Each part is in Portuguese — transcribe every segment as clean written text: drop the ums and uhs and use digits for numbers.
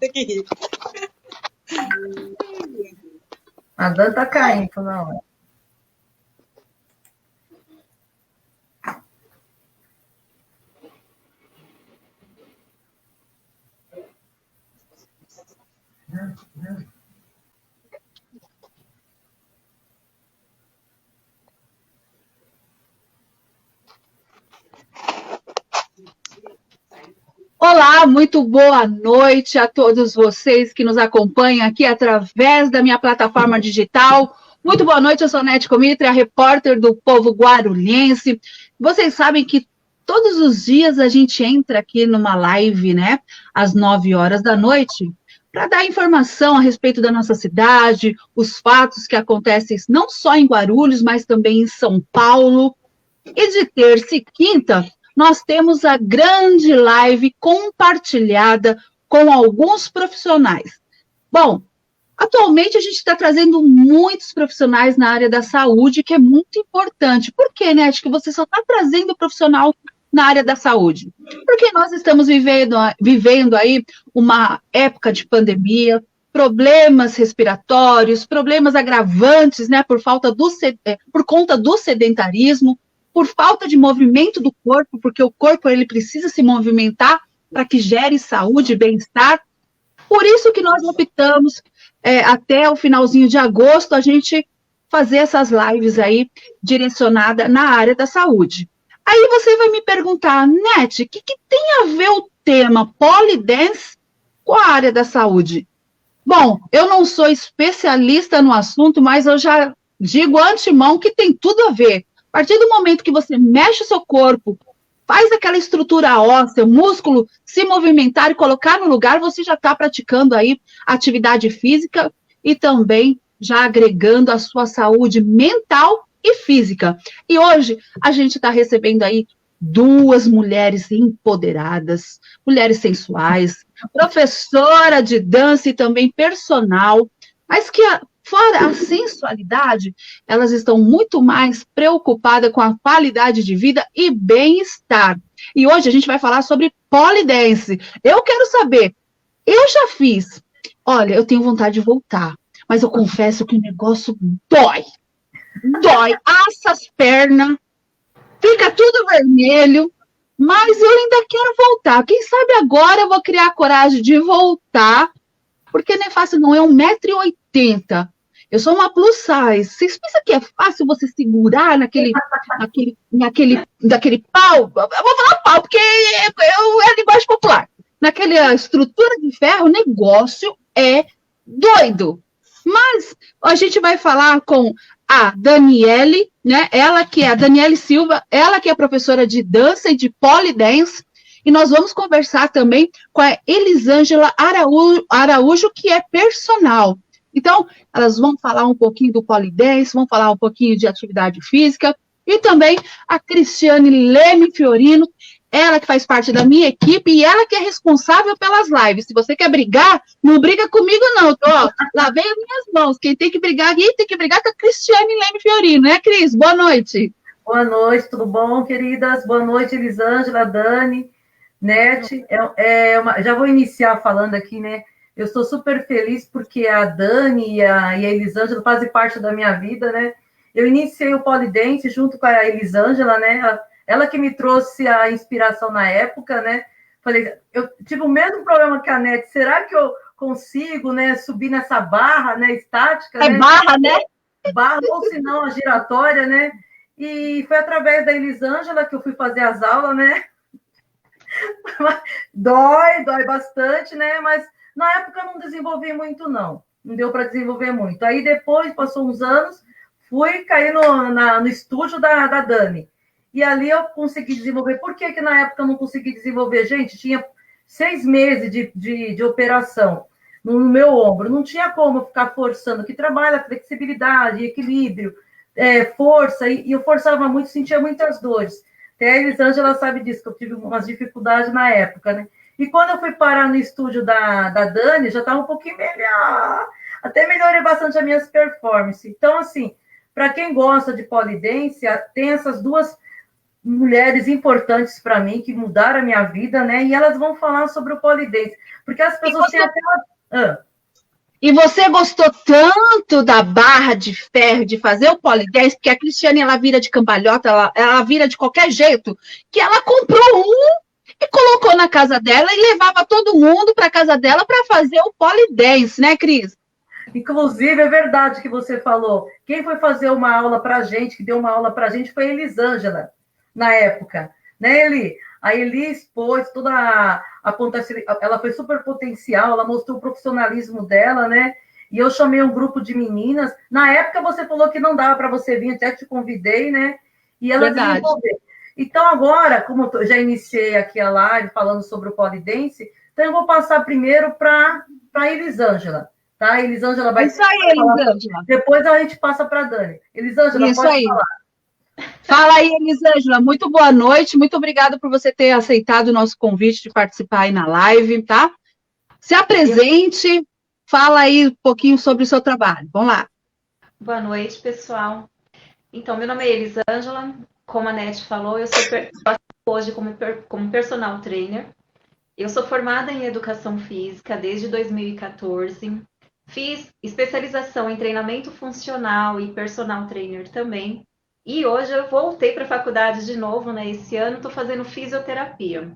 ter que rir. A Dan tá caindo, não. Olá, muito boa noite a todos vocês que nos acompanham aqui através da minha plataforma digital. Muito boa noite, eu sou Nete Comitre, a repórter do Povo Guarulhense. Vocês sabem que todos os dias a gente entra aqui numa live, né, às 9 horas da noite, para dar informação a respeito da nossa cidade, os fatos que acontecem não só em Guarulhos, mas também em São Paulo. E de terça e quinta, nós temos a grande live compartilhada com alguns profissionais. Bom, atualmente a gente está trazendo muitos profissionais na área da saúde, que é muito importante. Por quê, né? Acho que você só está trazendo profissional na área da saúde. Porque nós estamos vivendo aí uma época de pandemia, problemas respiratórios, problemas agravantes, né, por conta do sedentarismo, por falta de movimento do corpo, porque o corpo ele precisa se movimentar para que gere saúde e bem-estar. Por isso que nós optamos, até o finalzinho de agosto, a gente fazer essas lives aí direcionadas na área da saúde. Aí você vai me perguntar, Nete, o que tem a ver o tema Polydance com a área da saúde? Bom, eu não sou especialista no assunto, mas eu já digo antemão que tem tudo a ver. A partir do momento que você mexe o seu corpo, faz aquela estrutura óssea, o músculo se movimentar e colocar no lugar, você já está praticando aí atividade física e também já agregando a sua saúde mental e física. E hoje a gente está recebendo aí duas mulheres empoderadas, mulheres sensuais, professora de dança e também personal, mas que fora a sensualidade, elas estão muito mais preocupadas com a qualidade de vida e bem-estar. E hoje a gente vai falar sobre polydance. Eu quero saber, eu já fiz. Olha, eu tenho vontade de voltar, mas eu confesso que o negócio dói. Dói, assa as pernas, fica tudo vermelho, mas eu ainda quero voltar. Quem sabe agora eu vou criar a coragem de voltar, porque não é fácil, não, é 1,80 m. Eu sou uma plus size. Vocês pensam que é fácil você segurar naquele pau? Eu vou falar pau, porque é linguagem popular. Naquela estrutura de ferro, o negócio é doido. Mas a gente vai falar com a Daniele, né? Ela que é a Daniele Silva, ela que é professora de dança e de polydance. E nós vamos conversar também com a Elisângela Araújo, que é personal. Então, elas vão falar um pouquinho do polydance, vão falar um pouquinho de atividade física, e também a Cristiane Leme Fiorino, ela que faz parte da minha equipe, e ela que é responsável pelas lives. Se você quer brigar, não briga comigo não, ó, lavei as minhas mãos, quem tem que brigar aqui, tem que brigar com a Cristiane Leme Fiorino, né, Cris? Boa noite. Boa noite, tudo bom, queridas? Boa noite, Elisângela, Dani, Nete. Já vou iniciar falando aqui, né? Eu estou super feliz porque a Dani e a Elisângela fazem parte da minha vida, né? Eu iniciei o polydance junto com a Elisângela, né? Ela que me trouxe a inspiração na época, né? Falei, eu tive o mesmo problema que a Nete. Será que eu consigo, né, subir nessa barra, né, estática? É, né? Barra, né? Barra, ou se não, a giratória, né? E foi através da Elisângela que eu fui fazer as aulas, né? Dói bastante, né? Mas na época eu não desenvolvi muito, não. Não deu para desenvolver muito. Aí depois, passou uns anos, fui cair no estúdio da Dani. E ali eu consegui desenvolver. Por que na época eu não consegui desenvolver? Gente, tinha 6 meses de operação no meu ombro. Não tinha como eu ficar forçando, que trabalha flexibilidade, equilíbrio, força. E eu forçava muito, sentia muitas dores. Até a Elisângela sabe disso, que eu tive umas dificuldades na época, né? E quando eu fui parar no estúdio da Dani, já estava um pouquinho melhor. Até melhorei bastante as minhas performances. Então, assim, para quem gosta de polydance, tem essas duas mulheres importantes para mim, que mudaram a minha vida, né? E elas vão falar sobre o polidense. Porque as pessoas têm até uma... E você gostou tanto da barra de ferro, de fazer o polidense, porque a Cristiane, ela vira de cambalhota, ela vira de qualquer jeito, que ela comprou um e colocou na casa dela e levava todo mundo para casa dela para fazer o polidense, né, Cris? Inclusive, é verdade que você falou. Quem foi fazer uma aula para a gente, que deu uma aula para a gente, foi a Elisângela, na época. Né, Eli? A Eli expôs toda a ela foi super potencial, ela mostrou o profissionalismo dela, né? E eu chamei um grupo de meninas. Na época, você falou que não dava para você vir, até te convidei, né? E elas desenvolveram. Então, agora, como eu já iniciei aqui a live falando sobre o polidense, então eu vou passar primeiro para a Elisângela. Tá? A Elisângela vai... Isso aí, Elisângela. Depois a gente passa para a Dani. Elisângela, isso pode aí. falar. Fala aí, Elisângela. Muito boa noite. Muito obrigada por você ter aceitado o nosso convite de participar aí na live, tá? Se apresente, fala aí um pouquinho sobre o seu trabalho. Vamos lá. Boa noite, pessoal. Então, meu nome é Elisângela. Como a Nete falou, eu sou hoje como personal trainer. Eu sou formada em Educação Física desde 2014. Fiz especialização em treinamento funcional e personal trainer também. E hoje eu voltei para a faculdade de novo, né? Esse ano estou fazendo fisioterapia.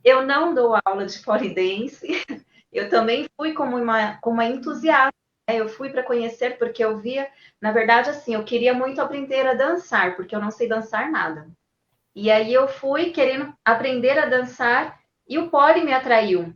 Eu não dou aula de polidense. Eu também fui como uma entusiasta. Né? Eu fui para conhecer porque eu via, na verdade, assim, eu queria muito aprender a dançar, porque eu não sei dançar nada. E aí eu fui querendo aprender a dançar e o pole me atraiu.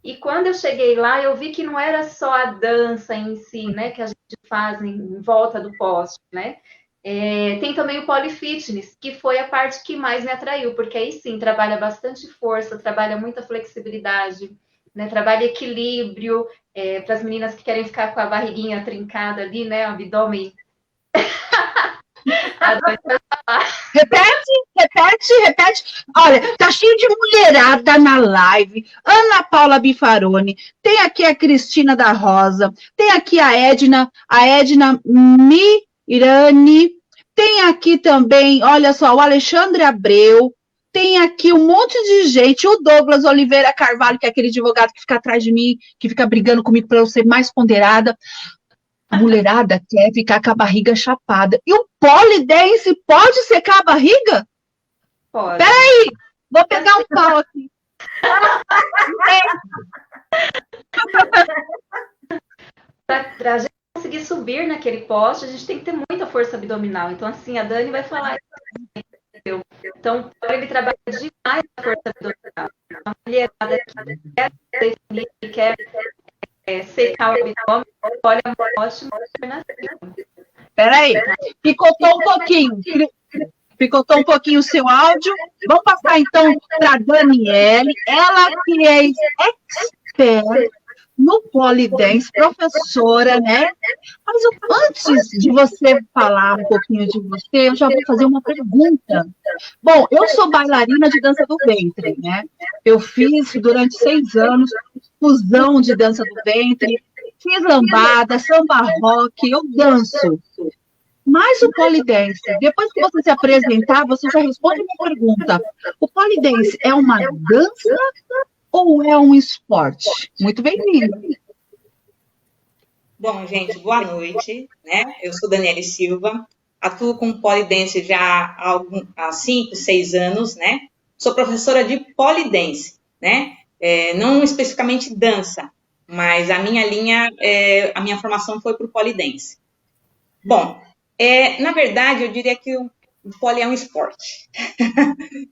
E quando eu cheguei lá, eu vi que não era só a dança em si, né, que a gente faz em volta do poste, né? Tem também o Polyfitness, que foi a parte que mais me atraiu, porque aí sim, trabalha bastante força, trabalha muita flexibilidade, né? Trabalha equilíbrio, para as meninas que querem ficar com a barriguinha trincada ali, né? O abdômen. Repete. Olha, tá cheio de mulherada na live. Ana Paula Bifaroni, tem aqui a Cristina da Rosa, tem aqui a Edna Mirani, tem aqui também, olha só, o Alexandre Abreu, tem aqui um monte de gente, o Douglas Oliveira Carvalho, que é aquele advogado que fica atrás de mim, que fica brigando comigo para eu ser mais ponderada. A mulherada quer ficar com a barriga chapada. E o polidense pode secar a barriga? Pode. Peraí, vou pegar um pau aqui. Para a gente conseguir subir naquele poste, a gente tem que ter muita força abdominal. Então, assim, a Dani vai falar isso. Entendeu? Então, ele trabalha demais a força abdominal. Uma mulherada que quer definir, que quer secar o abdômen, olha uma ótima alternativa. Peraí, picotou um pouquinho o seu áudio. Vamos passar então para a Daniele, ela que é expert no polidense, professora, né? Mas antes de você falar um pouquinho de você, eu já vou fazer uma pergunta. Bom, eu sou bailarina de dança do ventre, né? Eu fiz durante 6 anos fusão de dança do ventre, fiz lambada, samba rock, eu danço. Mas o polidense, depois que você se apresentar, você já responde a minha pergunta. O polidense é uma dança ou é um esporte? Muito bem-vindo. Bom, gente, boa noite, né? Eu sou Daniele Silva, atuo com polidense já há 5, 6 anos, né? Sou professora de polidense, né? Não especificamente dança, mas a minha linha, a minha formação foi para o polidense. Bom, na verdade, eu diria que o pole é um esporte.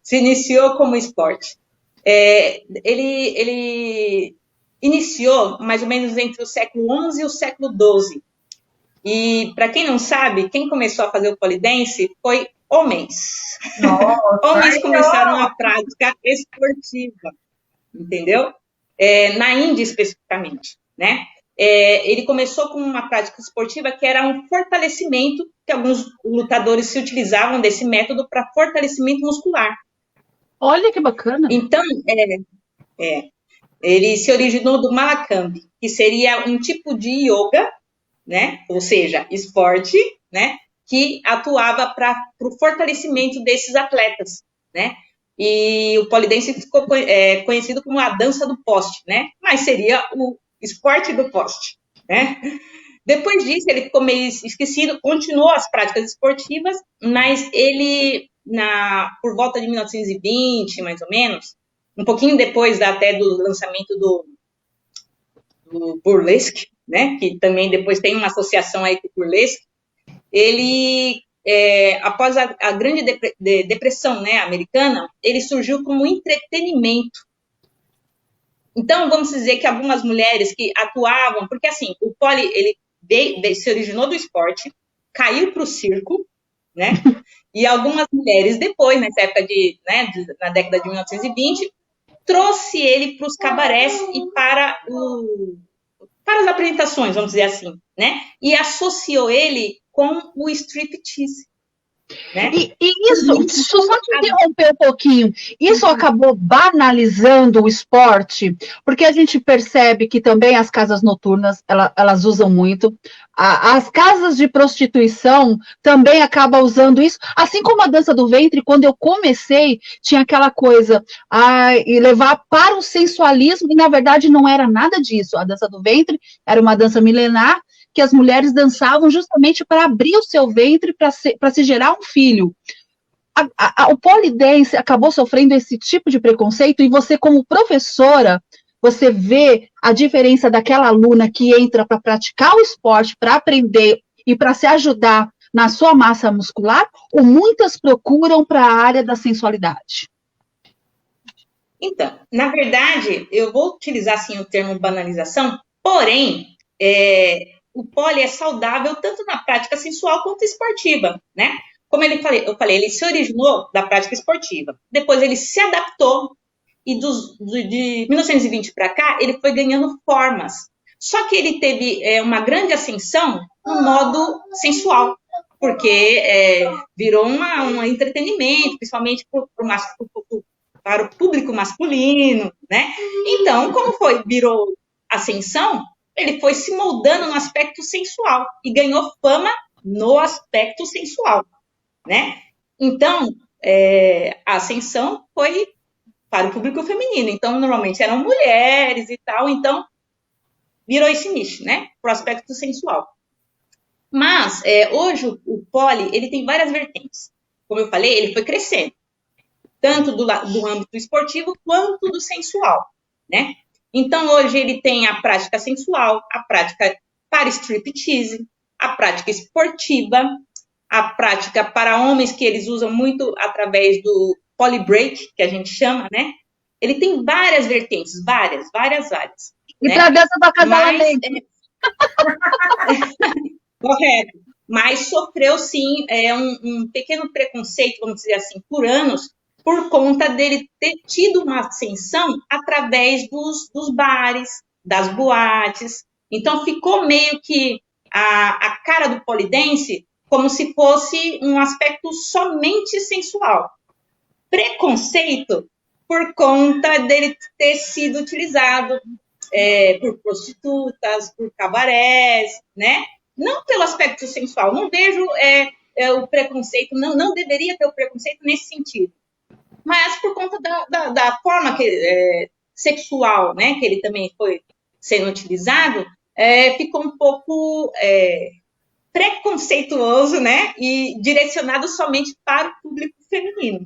Se iniciou como esporte. Ele iniciou mais ou menos entre o século XI e o século XII. E, para quem não sabe, quem começou a fazer o polidense foi homens. Nossa, homens começaram a prática esportiva, entendeu? Na Índia, especificamente, né? Ele começou com uma prática esportiva que era um fortalecimento, que alguns lutadores se utilizavam desse método para fortalecimento muscular. Olha que bacana. Então, ele se originou do Malakambhi, que seria um tipo de yoga, né? Ou seja, esporte, né? Que atuava para o fortalecimento desses atletas, né? E o pole dance ficou conhecido como a dança do poste, né? Mas seria o esporte do poste, né? Depois disso, ele ficou meio esquecido, continuou as práticas esportivas, mas ele, por volta de 1920, mais ou menos, um pouquinho depois até do lançamento do burlesque, né? Que também depois tem uma associação aí com o burlesque, ele, após a grande depressão, né, americana, ele surgiu como entretenimento. Então, vamos dizer que algumas mulheres que atuavam, porque assim, o pole, ele se originou do esporte, caiu para o circo, né? E algumas mulheres depois, nessa época na década de 1920, trouxe ele para os cabarés e para as apresentações, vamos dizer assim, né? E associou ele com o striptease. Né? E isso, deixa eu só te interromper um pouquinho, isso acabou banalizando o esporte, porque a gente percebe que também as casas noturnas, elas usam muito, as casas de prostituição também acabam usando isso, assim como a dança do ventre, quando eu comecei, tinha aquela coisa, e levar para o sensualismo, e na verdade não era nada disso, a dança do ventre era uma dança milenar, que as mulheres dançavam justamente para abrir o seu ventre para se gerar um filho. O pole dance acabou sofrendo esse tipo de preconceito, e você, como professora, você vê a diferença daquela aluna que entra para praticar o esporte, para aprender e para se ajudar na sua massa muscular, ou muitas procuram para a área da sensualidade? Então, na verdade, eu vou utilizar assim o termo banalização, porém, o pole é saudável tanto na prática sensual quanto esportiva, né? Como eu falei, ele se originou da prática esportiva. Depois ele se adaptou e de 1920 para cá ele foi ganhando formas. Só que ele teve uma grande ascensão no modo sensual, porque virou um entretenimento, principalmente para o público masculino, né? Então, como virou ascensão, ele foi se moldando no aspecto sensual e ganhou fama no aspecto sensual, né? Então, a ascensão foi para o público feminino. Então, normalmente eram mulheres e tal. Então, virou esse nicho, né? Para o aspecto sensual. Mas, hoje, o pole, ele tem várias vertentes. Como eu falei, ele foi crescendo. Tanto do âmbito esportivo quanto do sensual, né? Então, hoje ele tem a prática sensual, a prática para striptease, a prática esportiva, a prática para homens, que eles usam muito através do pole break, que a gente chama, né? Ele tem várias vertentes, várias. E para dança do acasalamento. Correto. Mas sofreu, sim, um pequeno preconceito, vamos dizer assim, por anos, por conta dele ter tido uma ascensão através dos bares, das boates. Então, ficou meio que a cara do pole dance como se fosse um aspecto somente sensual. Preconceito por conta dele ter sido utilizado por prostitutas, por cabarés, né? Não pelo aspecto sensual. Não vejo o preconceito, não deveria ter o preconceito nesse sentido. Mas por conta da forma sexual, né, que ele também foi sendo utilizado, ficou um pouco preconceituoso, né, e direcionado somente para o público feminino,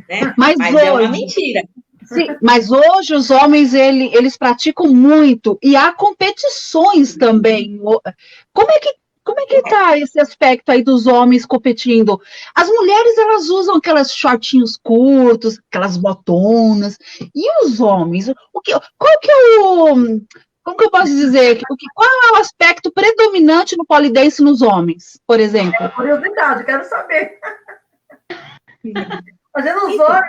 né? Mas hoje, é uma mentira. Sim, mas hoje os homens, eles praticam muito, e há competições também. Como é que está esse aspecto aí dos homens competindo? As mulheres, elas usam aquelas shortinhos curtos, aquelas botonas, e os homens? Qual que é como que eu posso dizer? Qual é o aspecto predominante no pole dance nos homens, por exemplo? Curiosidade, quero saber. Fazendo os olhos.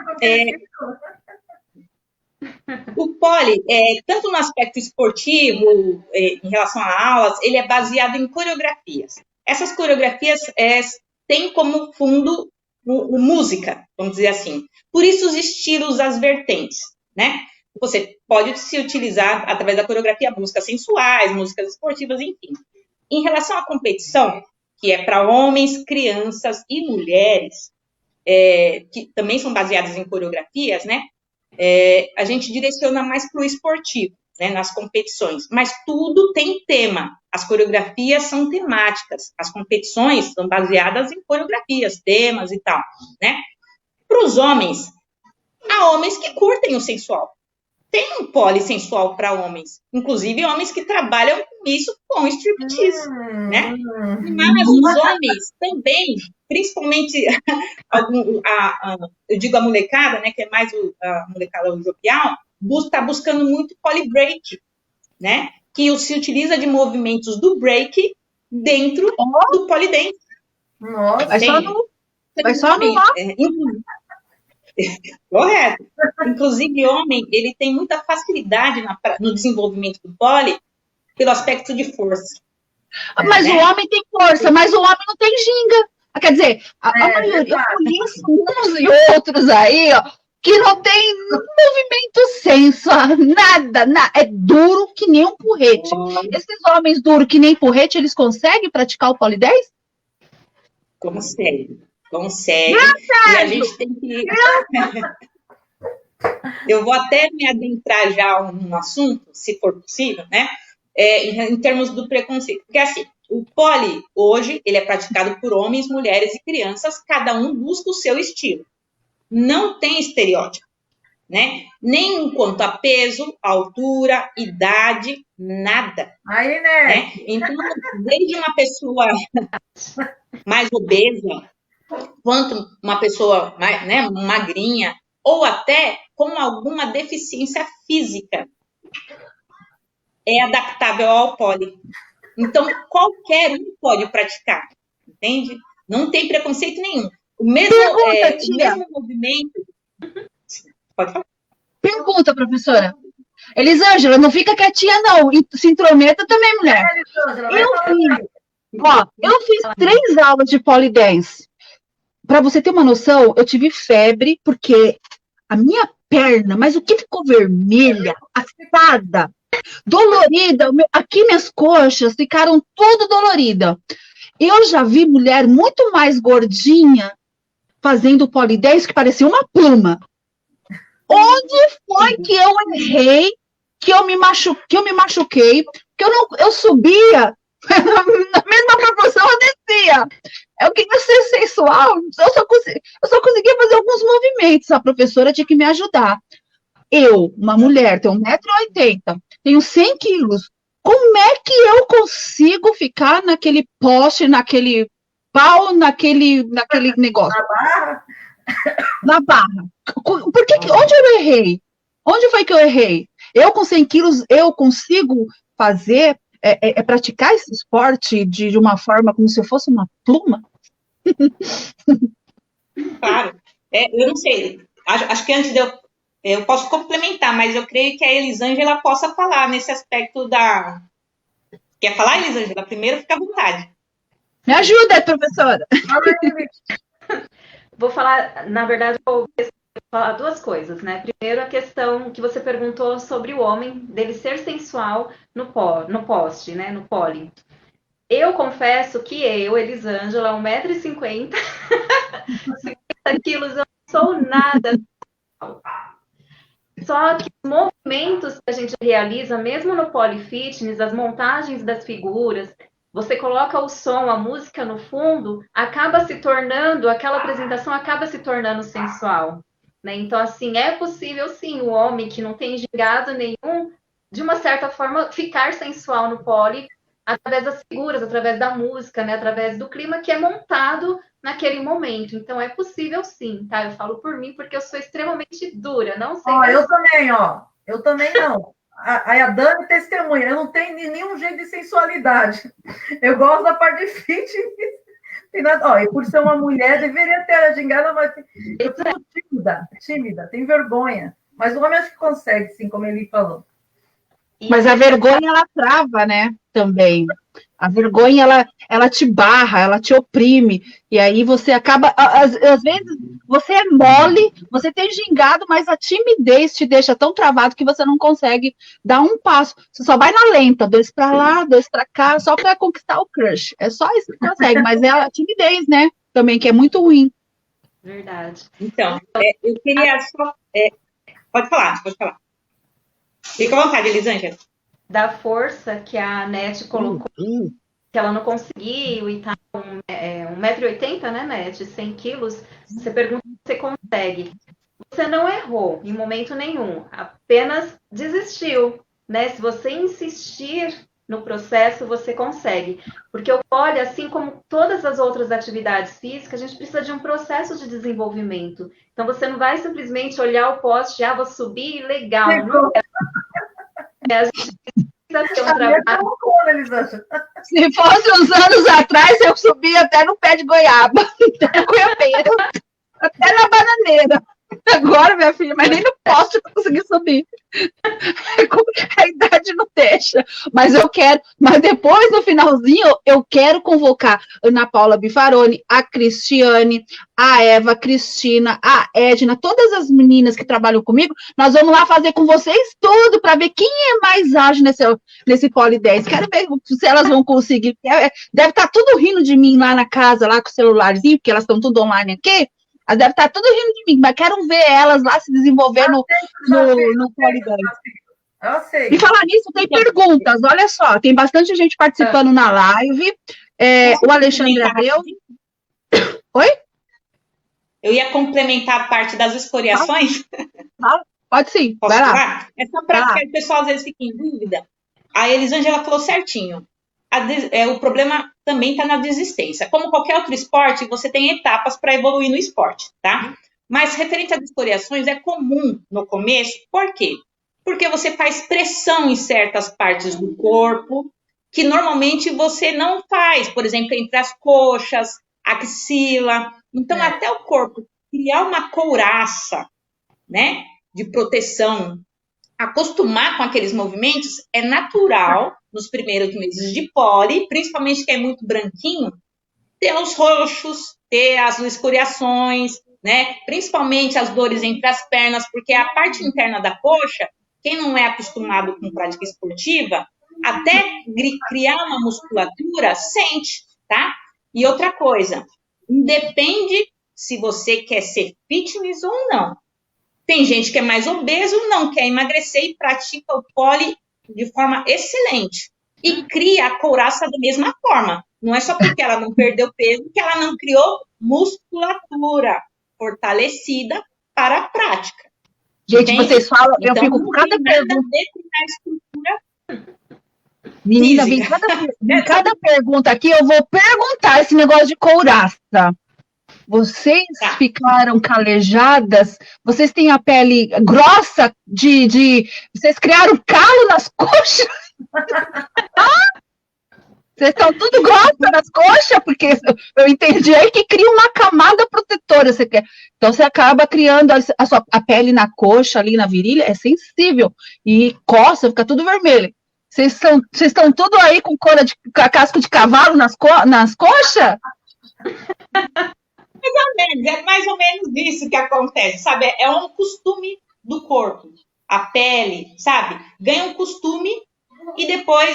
O pole, tanto no aspecto esportivo, em relação a aulas, ele é baseado em coreografias. Essas coreografias têm como fundo música, vamos dizer assim. Por isso os estilos, as vertentes, né? Você pode se utilizar através da coreografia músicas sensuais, músicas esportivas, enfim. Em relação à competição, que é para homens, crianças e mulheres, que também são baseadas em coreografias, né? A gente direciona mais para o esportivo, né, nas competições, mas tudo tem tema. As coreografias são temáticas, as competições são baseadas em coreografias, temas e tal, né? Para os homens, há homens que curtem o sensual. Tem um polissensual para homens, inclusive homens que trabalham com isso com striptease, né? Mas os homens também, principalmente eu digo a molecada, né, que é mais a molecada jovial, está buscando muito polybreak, né? Que se utiliza de movimentos do break dentro do polydance. Nossa, vai só no Correto. Inclusive, homem, ele tem muita facilidade no desenvolvimento do pole pelo aspecto de força. Mas o homem tem força, mas o homem não tem ginga. Quer dizer, a maioria, eu conheço uns e outros aí, ó, que não tem movimento sensual, nada, é duro que nem um porrete. Esses homens duros que nem porrete, eles conseguem praticar o polydance? Consegue. E a gente tem que... Eu vou até me adentrar já no assunto, se for possível, né? Em termos do preconceito. Porque, assim, o pole, hoje, ele é praticado por homens, mulheres e crianças, cada um busca o seu estilo. Não tem estereótipo, né? Nem quanto a peso, altura, idade, nada. Aí, né? Então, desde uma pessoa mais obesa, quanto uma pessoa mais, né, magrinha, ou até com alguma deficiência física, é adaptável ao pole. Então, qualquer um pode praticar, entende? Não tem preconceito nenhum. O mesmo movimento... Pode falar. Pergunta, professora. Elisângela, não fica quietinha, não. E se intrometa também, mulher. Eu fiz 3 aulas de polydance. Para você ter uma noção, eu tive febre, porque a minha perna, mas o que ficou vermelha, assada, dolorida, aqui minhas coxas ficaram tudo dolorida. Eu já vi mulher muito mais gordinha fazendo polydance que parecia uma pluma. Onde foi que eu errei, que eu me machuquei, que eu subia, na mesma proporção eu descia. Eu queria ser sensual, eu só conseguia fazer alguns movimentos, a professora tinha que me ajudar. Eu, uma mulher, tenho 1,80 m, tenho 100 quilos, como é que eu consigo ficar naquele poste, naquele pau, naquele negócio? Na barra. Onde eu errei? Onde foi que eu errei? Eu com 100 quilos, eu consigo fazer, praticar esse esporte de uma forma como se eu fosse uma pluma? Claro. Eu não sei. Acho que antes de eu posso complementar, mas eu creio que a Elisângela possa falar nesse aspecto da... Quer falar, Elisângela? Primeiro, fica à vontade. Me ajuda, professora. Vou falar, na verdade, vou falar 2 coisas, né? Primeiro, a questão que você perguntou sobre o homem, dele ser sensual no poste, né? No pole. Eu confesso que eu, Elisângela, 1,50 m, 50 quilos, eu não sou nada. Só que os movimentos que a gente realiza, mesmo no polyfitness, as montagens das figuras, você coloca o som, a música no fundo, aquela apresentação acaba se tornando sensual, né? Então, assim, é possível, sim, o homem que não tem gingado nenhum, de uma certa forma, ficar sensual no pole, através das figuras, através da música, né? Através do clima que é montado naquele momento. Então, é possível, sim, tá? Eu falo por mim, porque eu sou extremamente dura, não sei... Eu também não. A Dani testemunha, eu não tenho nenhum jeito de sensualidade. Eu gosto da parte de fitness. E por ser uma mulher, deveria ter a gingada, mas eu sou tímida, tenho vergonha. Mas o homem acho que consegue, sim, como ele falou. Mas a vergonha, ela trava, né, também. A vergonha, ela te barra, ela te oprime. E aí você acaba... Às vezes, você é mole, você tem gingado, mas a timidez te deixa tão travado que você não consegue dar um passo. Você só vai na lenta, 2 para lá, 2 para cá, só para conquistar o crush. É só isso que consegue, mas é a timidez, né, também, que é muito ruim. Verdade. Então, eu queria só... pode falar. Fica à vontade, Elisângela. Da força que a NET colocou, que ela não conseguiu e tá com 1,80 m, né, NET? 100 quilos. Você pergunta se você consegue. Você não errou em momento nenhum, apenas desistiu, né? Se você insistir no processo, você consegue. Porque o pole, assim como todas as outras atividades físicas, a gente precisa de um processo de desenvolvimento. Então, você não vai simplesmente olhar o poste, vou subir, legal. Não é. A gente precisa ter um trabalho. Se fosse uns anos atrás, eu subia até no pé de goiaba, até goiabeira, até na bananeira. Agora, minha filha, mas nem no poste eu consegui subir. A idade não deixa. Mas eu quero. Mas depois, no finalzinho, eu quero convocar a Ana Paula Bifaroni, a Cristiane, a Eva, a Cristina, a Edna, todas as meninas que trabalham comigo. Nós vamos lá fazer com vocês tudo para ver quem é mais ágil nesse Pole 10. Quero ver se elas vão conseguir. Deve estar tudo rindo de mim lá na casa, lá com o celularzinho, porque elas estão tudo online aqui. Elas devem estar tudo rindo de mim, mas quero ver elas lá se desenvolver no Pole 10. Eu sei. E falar nisso, tem perguntas, olha só, tem bastante gente participando na live. O Alexandre Abreu. Oi? Eu ia complementar a parte das escoriações. Pode sim, Posso vai lá. falar? É só para que o pessoal às vezes fique em dúvida. A Elisângela falou certinho. O problema também está na desistência. Como qualquer outro esporte, você tem etapas para evoluir no esporte, tá? Mas referente às escoriações, é comum no começo. Por quê? Porque você faz pressão em certas partes do corpo que normalmente você não faz. Por exemplo, entre as coxas, axila. Então, até o corpo criar uma couraça, né, de proteção, acostumar com aqueles movimentos, é natural, nos primeiros meses de pole, principalmente que é muito branquinho, ter os roxos, ter as escoriações, né? Principalmente as dores entre as pernas, porque a parte interna da coxa, quem não é acostumado com prática esportiva, até criar uma musculatura, sente, tá? E outra coisa, independe se você quer ser fitness ou não. Tem gente que é mais obeso, não quer emagrecer e pratica o pole de forma excelente. E cria a couraça da mesma forma. Não é só porque ela não perdeu peso que ela não criou musculatura fortalecida para a prática. Gente, entende? Vocês falam, então, eu fico com cada pergunta. Menina, vem cada pergunta aqui, eu vou perguntar esse negócio de couraça. Vocês ficaram calejadas? Vocês têm a pele grossa vocês criaram calo nas coxas? Vocês estão tudo grossa nas coxas? Porque eu entendi aí que cria uma camada protetora. Então, você acaba criando a pele na coxa, ali na virilha, é sensível. E coça, fica tudo vermelho. Vocês estão tudo aí com casco de cavalo nas coxas? É mais ou menos isso que acontece, sabe? É um costume do corpo. A pele, sabe? Ganha um costume e depois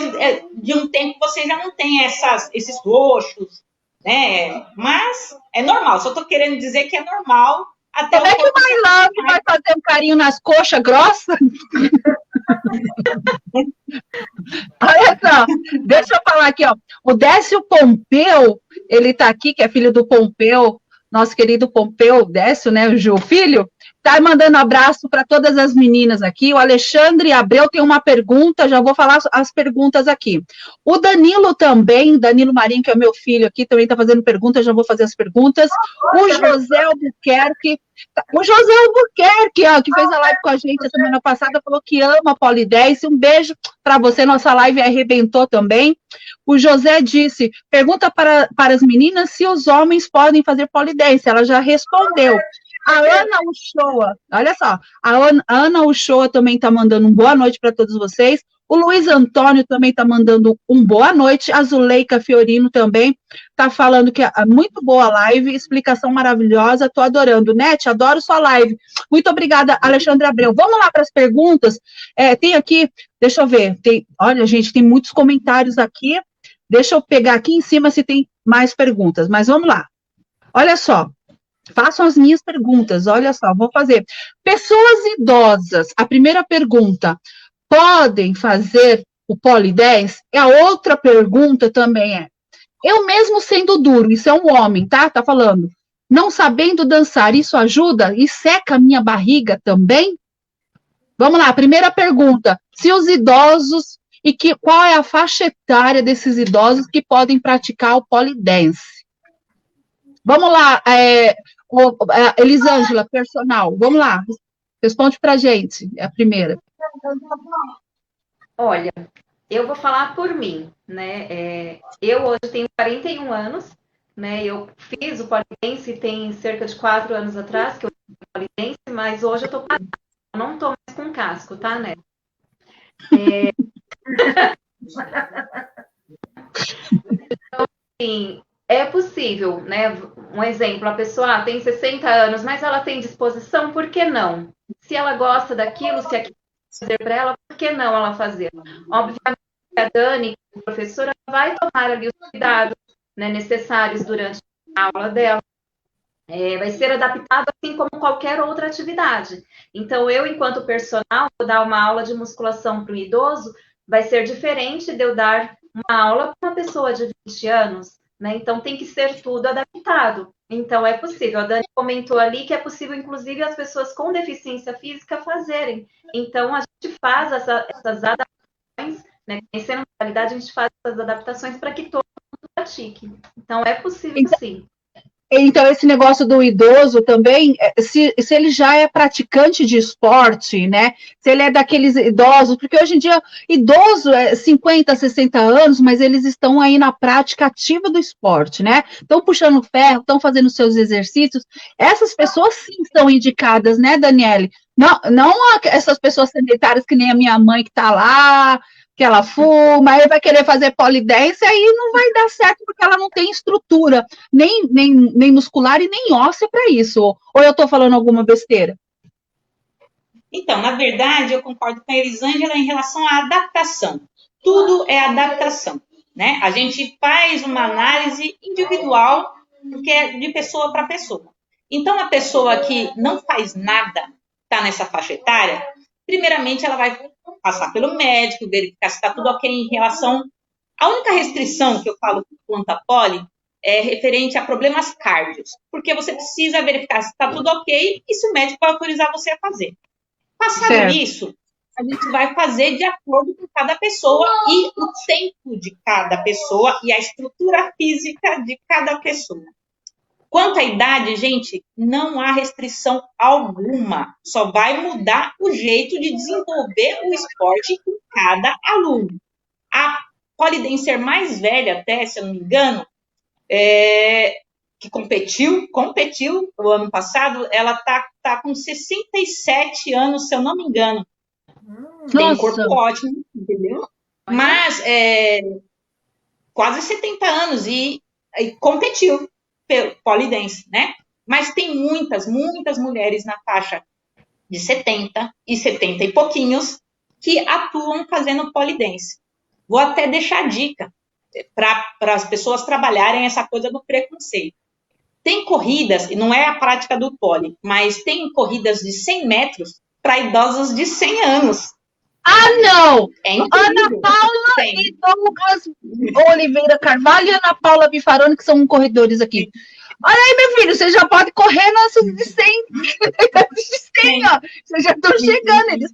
de um tempo você já não tem esses roxos, né? Mas é normal, só tô querendo dizer que é normal. Até como é que o My Love vai fazer um carinho nas coxas grossas? Olha só, deixa eu falar aqui, ó. O Décio Pompeu, ele tá aqui, que é filho do Pompeu, nosso querido Pompeu, Décio, né, o Gil Filho, tá mandando abraço para todas as meninas aqui. O Alexandre Abreu tem uma pergunta, já vou falar as perguntas aqui. O Danilo também, Danilo Marinho, que é o meu filho aqui, também tá fazendo perguntas, já vou fazer as perguntas. O José Albuquerque, ó, que fez a live com a gente a semana passada, falou que ama Pole 10. Um beijo para você, nossa live arrebentou também. O José disse, pergunta para as meninas se os homens podem fazer Pole 10. Ela já respondeu. A Ana Uchoa, olha só, a Ana Uchoa também está mandando um boa noite para todos vocês. O Luiz Antônio também está mandando um boa noite. A Zuleika Fiorino também está falando que é muito boa a live, explicação maravilhosa, estou adorando. Nete, adoro sua live. Muito obrigada, Alexandre Abreu. Vamos lá para as perguntas. Tem aqui, deixa eu ver, olha, gente, tem muitos comentários aqui. Deixa eu pegar aqui em cima se tem mais perguntas, mas vamos lá. Olha só. Façam as minhas perguntas, olha só, vou fazer. Pessoas idosas, a primeira pergunta, podem fazer o Poli10? E a outra pergunta também é, eu mesmo sendo duro, isso é um homem, tá? Tá falando, não sabendo dançar, isso ajuda e seca a minha barriga também? Vamos lá, primeira pergunta, se os idosos, qual é a faixa etária desses idosos que podem praticar o Polidance? Vamos lá, Elisângela, personal, vamos lá, responde pra gente, é a primeira. Olha, eu vou falar por mim, né? Eu hoje tenho 41 anos, né? Eu fiz o Polidance tem cerca de 4 anos atrás, que eu fiz o Polidance, mas hoje eu tô parada, eu não tô mais com casco, tá, né? Então, assim, é possível, né? Um exemplo, a pessoa tem 60 anos, mas ela tem disposição, por que não? Se ela gosta daquilo, se aquilo fazer para ela, por que não ela fazer? Obviamente, a Dani, a professora, vai tomar ali os cuidados, né, necessários durante a aula dela. Vai ser adaptado assim como qualquer outra atividade. Então, eu, enquanto personal, vou dar uma aula de musculação para o idoso, vai ser diferente de eu dar uma aula para uma pessoa de 20 anos, né? Então, tem que ser tudo adaptado. Então, é possível. A Dani comentou ali que é possível, inclusive, as pessoas com deficiência física fazerem. Então, a gente faz essas adaptações, né? Conhecendo a modalidade, a gente faz essas adaptações para que todo mundo pratique. Então, é possível, sim. Então, esse negócio do idoso também, se ele já é praticante de esporte, né? Se ele é daqueles idosos, porque hoje em dia, idoso é 50, 60 anos, mas eles estão aí na prática ativa do esporte, né? Estão puxando ferro, estão fazendo seus exercícios. Essas pessoas sim são indicadas, né, Daniele? Não essas pessoas sedentárias que nem a minha mãe que está lá, que ela fuma, aí vai querer fazer Polidance, aí não vai dar certo, porque ela não tem estrutura, nem muscular e nem óssea para isso. Ou eu estou falando alguma besteira? Então, na verdade, eu concordo com a Elisângela em relação à adaptação. Tudo é adaptação, né? A gente faz uma análise individual, porque é de pessoa para pessoa. Então, a pessoa que não faz nada, está nessa faixa etária, primeiramente ela vai passar pelo médico, verificar se está tudo ok em relação... A única restrição que eu falo quanto a poli é referente a problemas cárdios, porque você precisa verificar se está tudo ok e se o médico vai autorizar você a fazer. Passado isso, a gente vai fazer de acordo com cada pessoa e o tempo de cada pessoa e a estrutura física de cada pessoa. Quanto à idade, gente, não há restrição alguma. Só vai mudar o jeito de desenvolver o esporte com cada aluno. A polidancer mais velha, até, se eu não me engano, que competiu o ano passado, ela tá com 67 anos, se eu não me engano. Tem um corpo ótimo, entendeu? Mas quase 70 anos e competiu pelo polidense, né? Mas tem muitas mulheres na faixa de 70 e pouquinhos que atuam fazendo polidense. Vou até deixar dica para as pessoas trabalharem essa coisa do preconceito. Tem corridas, e não é a prática do poli, mas tem corridas de 100 metros para idosos de 100 anos. Ah, não! Ana Paula e Douglas Oliveira Carvalho e Ana Paula Bifaroni, que são corredores aqui. Olha aí, meu filho, você já pode correr nossos de 100. De 100, ó. Vocês já estão chegando. Eles...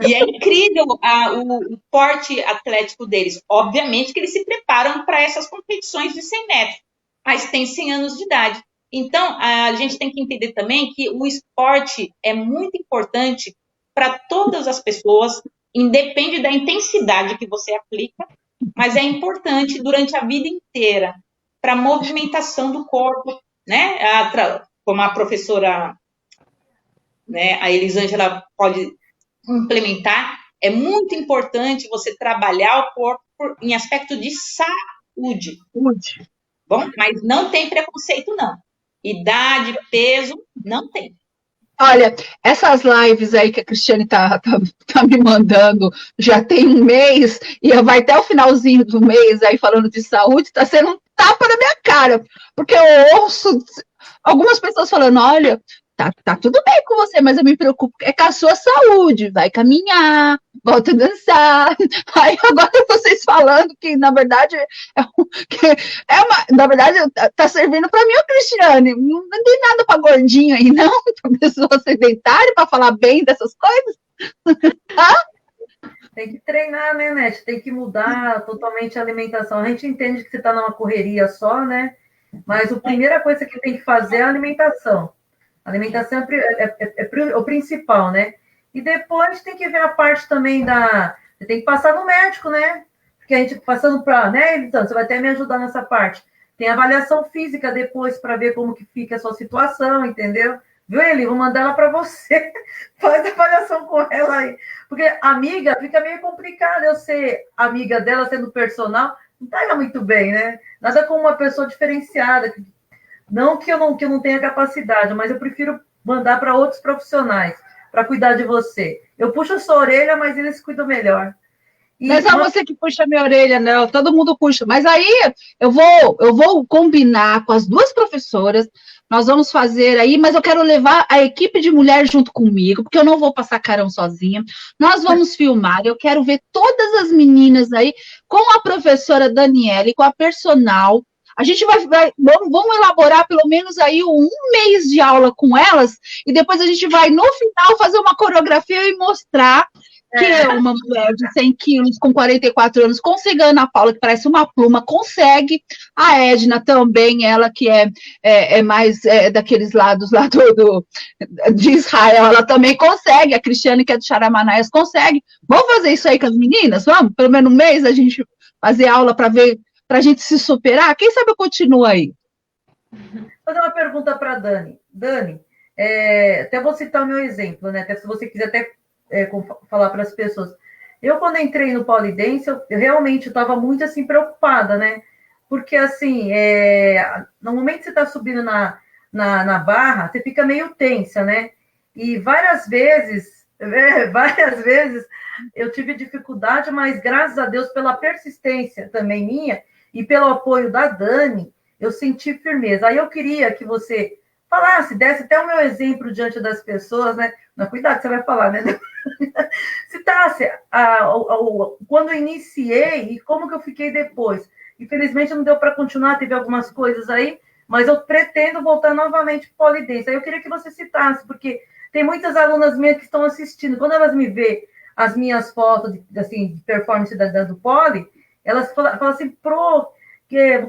E é incrível o porte atlético deles. Obviamente que eles se preparam para essas competições de 100 metros, mas tem 100 anos de idade. Então, a gente tem que entender também que o esporte é muito importante para todas as pessoas, independe da intensidade que você aplica, mas é importante durante a vida inteira, para a movimentação do corpo, né? Como a professora, né, a Elisângela pode implementar, é muito importante você trabalhar o corpo em aspecto de saúde. Bom, mas não tem preconceito, não. Idade, peso, não tem. Olha, essas lives aí que a Cristiane tá me mandando já tem um mês, e vai até o finalzinho do mês aí falando de saúde, tá tapa na minha cara, porque eu ouço algumas pessoas falando, olha, tá tudo bem com você, mas eu me preocupo é com a sua saúde, vai caminhar, volta a dançar. Aí agora vocês falando que, na verdade, na verdade, tá servindo para mim, Cristiane, não tem nada para gordinho aí, não, para pessoa sedentária, para falar bem dessas coisas. Tem que treinar, né, Nete? Tem que mudar totalmente a alimentação. A gente entende que você está numa correria só, né? Mas a primeira coisa que tem que fazer é a alimentação. A alimentação é o principal, né? E depois tem que ver a parte também da... Você tem que passar no médico, né? Porque a gente passando para... Né, então, você vai até me ajudar nessa parte. Tem avaliação física depois para ver como que fica a sua situação, entendeu? Viu, Eli? Vou mandar ela para você. Faz a avaliação com ela aí. Porque amiga fica meio complicado eu ser amiga dela sendo personal. Não tá muito bem, né? Nada como uma pessoa diferenciada. Não que eu não tenha capacidade, mas eu prefiro mandar para outros profissionais para cuidar de você. Eu puxo a sua orelha, mas eles cuidam melhor. Não é só você que puxa a minha orelha, não. Todo mundo puxa. Mas aí eu vou combinar com as duas professoras. Nós vamos fazer aí, mas eu quero levar a equipe de mulher junto comigo, porque eu não vou passar carão sozinha. Nós vamos filmar. Eu quero ver todas as meninas aí com a professora Daniela e com a personal. A gente vamos elaborar pelo menos aí um mês de aula com elas e depois a gente vai, no final, fazer uma coreografia e mostrar que uma mulher de 100 quilos com 44 anos consegue, a Ana Paula, que parece uma pluma, consegue. A Edna também, ela que é mais daqueles lados lá de Israel, ela também consegue. A Cristiane, que é de Charamanaias, consegue. Vamos fazer isso aí com as meninas? Vamos? Pelo menos um mês a gente fazer aula para ver, para a gente se superar? Quem sabe eu continuo aí? Vou fazer uma pergunta para a Dani. Dani, até vou citar o meu exemplo, né? Até se você quiser até falar para as pessoas. Eu, quando entrei no Polidense, eu realmente estava muito, assim, preocupada, né? Porque, assim, no momento que você está subindo na barra, você fica meio tensa, né? E várias vezes eu tive dificuldade, mas graças a Deus, pela persistência também minha e pelo apoio da Dani, eu senti firmeza. Aí eu queria que você falasse, desse até o meu exemplo diante das pessoas, né? Não, cuidado que você vai falar, né? Citasse quando eu iniciei e como que eu fiquei depois. Infelizmente não deu para continuar, teve algumas coisas aí, mas eu pretendo voltar novamente para o Polidense. Aí eu queria que você citasse, porque tem muitas alunas minhas que estão assistindo. Quando elas me vê as minhas fotos de performance do Poli, elas falam assim,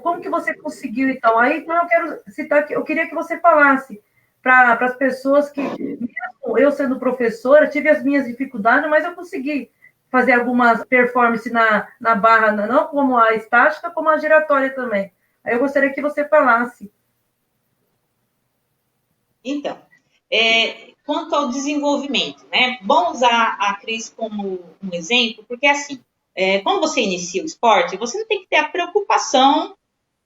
como que você conseguiu e tal? Aí, então, eu quero citar que eu queria que você falasse para as pessoas que, mesmo eu sendo professora, tive as minhas dificuldades, mas eu consegui fazer algumas performances na barra, não como a estática, como a giratória também. Aí eu gostaria que você falasse. Então, quanto ao desenvolvimento, né? Bom usar a Cris como um exemplo, porque assim, quando você inicia o esporte, você não tem que ter a preocupação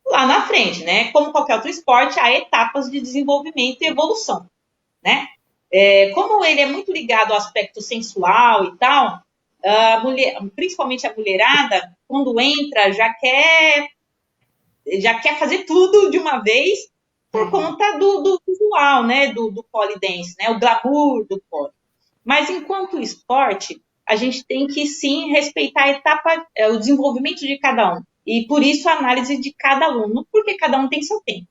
lá na frente, né? Como qualquer outro esporte, há etapas de desenvolvimento e evolução, né? Como ele é muito ligado ao aspecto sensual e tal, principalmente a mulherada, quando entra, já quer fazer tudo de uma vez por conta do visual, né? Do polidense, né? O glamour do pole. Mas enquanto esporte, a gente tem que, sim, respeitar a etapa, o desenvolvimento de cada um. E, por isso, a análise de cada aluno, porque cada um tem seu tempo.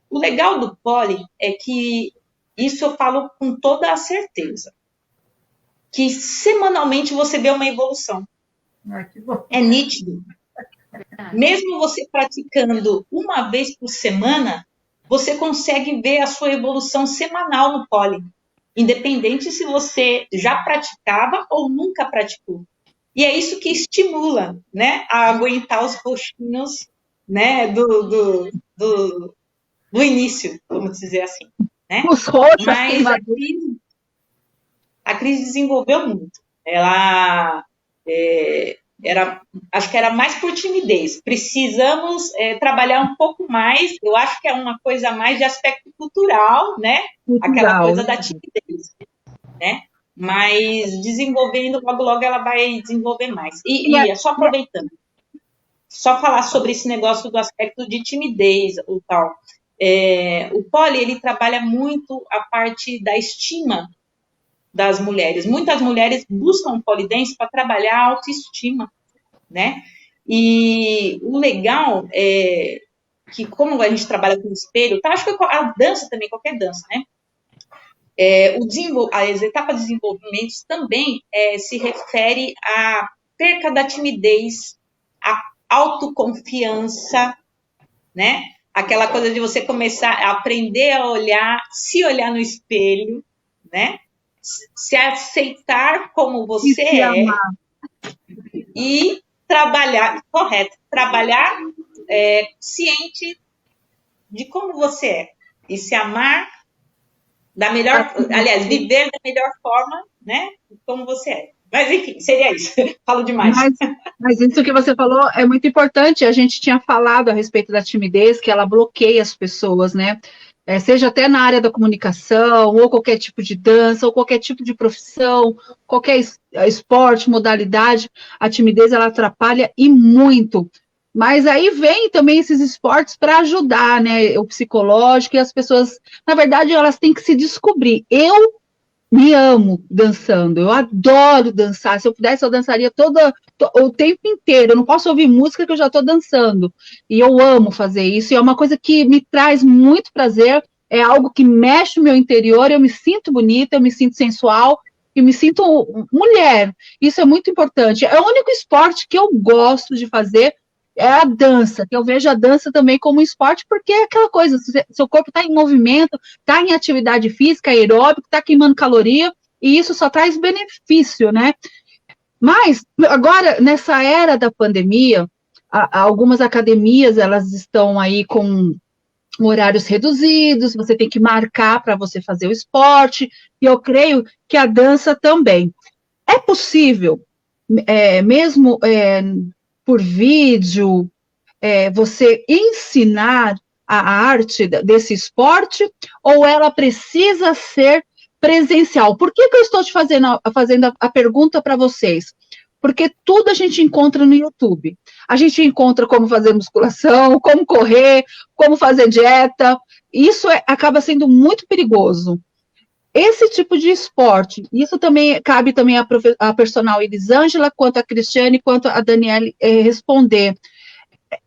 O legal do poli é que, isso eu falo com toda a certeza, que semanalmente você vê uma evolução. Que bom. É nítido. Mesmo você praticando uma vez por semana, você consegue ver a sua evolução semanal no poli. Independente se você já praticava ou nunca praticou. E é isso que estimula, né, a aguentar os roxinhos, né, do início, vamos dizer assim. Né? Os roxos. Mas a Cris desenvolveu muito. Ela acho que era mais por timidez. Precisamos trabalhar um pouco mais. Eu acho que é uma coisa mais de aspecto cultural, né? Aquela coisa da timidez, né? Mas desenvolvendo, logo ela vai desenvolver mais. E só aproveitando. só falar sobre esse negócio do aspecto de timidez, o tal. O poli, ele trabalha muito a parte da estima das mulheres. Muitas mulheres buscam o polidense para trabalhar a autoestima, né? E o legal é que, como a gente trabalha com espelho, tá? Acho que a dança também, qualquer dança, né? As etapas de desenvolvimento também se refere à perca da timidez, à autoconfiança, né? Aquela coisa de você começar a aprender a olhar, se olhar no espelho, né? Se aceitar como você é e trabalhar, correto, trabalhar ciente de como você é e se amar da melhor, aliás, viver da melhor forma, né? Como você é. Mas, enfim, seria isso. Falo demais. Mas isso que você falou é muito importante. A gente tinha falado a respeito da timidez, que ela bloqueia as pessoas, né? Seja até na área da comunicação, ou qualquer tipo de dança, ou qualquer tipo de profissão, qualquer esporte, modalidade, a timidez ela atrapalha e muito. Mas aí vem também esses esportes para ajudar, né? O psicológico, e as pessoas, na verdade, elas têm que se descobrir. Eu me amo dançando, eu adoro dançar. Se eu pudesse, eu dançaria o tempo inteiro. Eu não posso ouvir música que eu já estou dançando. E eu amo fazer isso. E é uma coisa que me traz muito prazer. É algo que mexe o meu interior. Eu me sinto bonita, eu me sinto sensual e me sinto mulher. Isso é muito importante. É o único esporte que eu gosto de fazer. É a dança, que eu vejo a dança também como um esporte, porque é aquela coisa, seu corpo está em movimento, está em atividade física, aeróbico, está queimando caloria, e isso só traz benefício, né? Mas, agora, nessa era da pandemia, algumas academias, elas estão aí com horários reduzidos, você tem que marcar para você fazer o esporte, e eu creio que a dança também. É possível, mesmo por vídeo, você ensinar a arte desse esporte, ou ela precisa ser presencial? Por que eu estou te fazendo a pergunta para vocês? Porque tudo a gente encontra no YouTube. A gente encontra como fazer musculação, como correr, como fazer dieta. Isso acaba sendo muito perigoso. Esse tipo de esporte, isso também cabe também a personal Elisângela, quanto a Cristiane, quanto a Daniele responder.